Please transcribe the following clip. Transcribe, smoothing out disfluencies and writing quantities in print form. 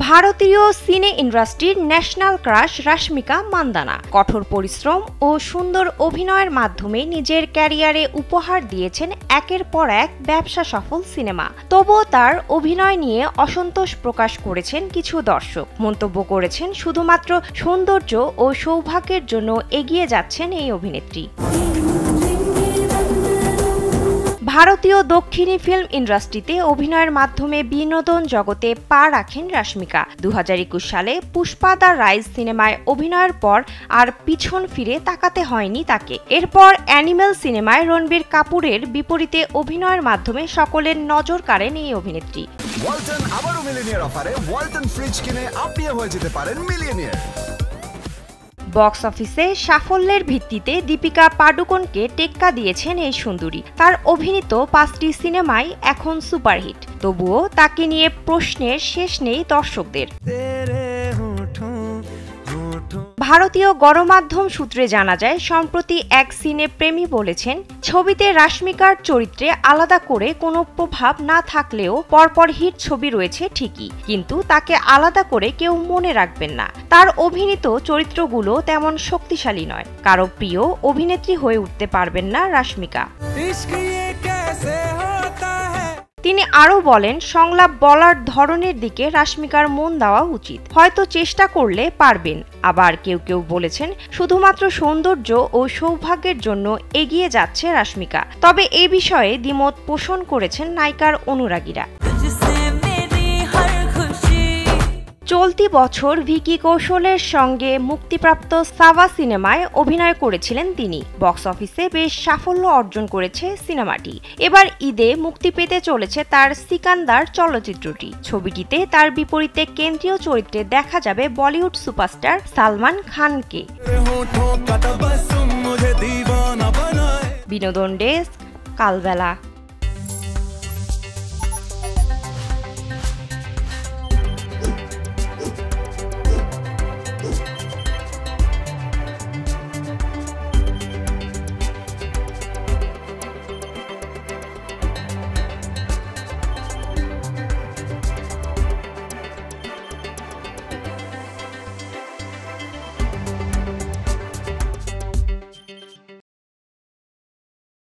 ভারতীয় সিনে ইন্ডাস্ট্রির ন্যাশনাল ক্রাশ রাশমিকা মান্দানা কঠোর পরিশ্রম ও সুন্দর অভিনয়ের মাধ্যমে নিজের ক্যারিয়ারে উপহার দিয়েছেন একের পর এক ব্যবসা সফল সিনেমা। তবুও তার অভিনয় নিয়ে অসন্তোষ প্রকাশ করেছেন কিছু দর্শক। মন্তব্য করেছেন, শুধুমাত্র সৌন্দর্য ও সৌভাগ্যের জন্য এগিয়ে যাচ্ছেন এই অভিনেত্রী। ভারতীয় দক্ষিণী ফিল্ম ইন্ডাস্ট্রিতে অভিনয়ের মাধ্যমে বিনোদন জগতে পা রাখেন রাশমিকা। 2021 সালে পুষ্পা দ্য রাইজ সিনেমায় অভিনয়ের পর আর পিছন ফিরে তাকাতে হয়নি তাকে। এরপর অ্যানিমেল সিনেমায় রণবীর কাপুরের বিপরীতে অভিনয়ের মাধ্যমে সকলের নজর কাড়েন এই অভিনেত্রী। ওয়ালটন আবারও মিলিয়নিয়ার অফারে ওয়ালটন ফ্রিজ কিনে আপনিও হয়ে যেতে পারেন মিলিয়নিয়ার। বক্স অফিসে সাফল্যের ভিত্তিতে দীপিকা পাডুকোনকে টেক্কা দিয়েছেন এই সুন্দরী। তার অভিনীত 5টি সিনেমাই এখন সুপারহিট। তবুও তাকে নিয়ে প্রশ্নের শেষ নেই দর্শকদের। ভারতীয় গণমাধ্যম সূত্রে জানা যায়, সম্প্রতি এক সিনে প্রেমী বলেছেন, ছবিতে রাশমিকার চরিত্রে আলাদা করে কোনো প্রভাব না থাকলেও পরপর হিট ছবি রয়েছে ঠিকই, কিন্তু তাকে আলাদা করে কেউ মনে রাখবেন না। তার অভিনীত চরিত্রগুলো তেমন শক্তিশালী নয়। কারো প্রিয় অভিনেত্রী হয়ে উঠতে পারবেন না রাশমিকা। তিনি আরও বলেন, সংলাপ বলার ধরনের দিকে রাশমিকার মন দেওয়া উচিত। হয়তো চেষ্টা করলে পারবেন। আবার কেউ কেউ বলেছেন, শুধুমাত্র সৌন্দর্য ও সৌভাগ্যের জন্য এগিয়ে যাচ্ছে রাশমিকা। তবে এই বিষয়ে দ্বিমত পোষণ করেছেন নায়িকার অনুরাগীরা। চলতি বছর ভিকি কৌশলের সঙ্গে মুক্তিপ্রাপ্ত সাবা সিনেমায় অভিনয় করেছিলেন তিনি। বক্স অফিসে বেশ সাফল্য অর্জন করেছে সিনেমাটি। এবার ঈদে মুক্তি পেতে চলেছে তার সিকান্দার চলচ্চিত্রটি। ছবিটিতে তার বিপরীতে কেন্দ্রীয় চরিত্রে দেখা যাবে বলিউড সুপারস্টার সালমান খানকে। বিনোদন ডেস্ক, কালবেলা।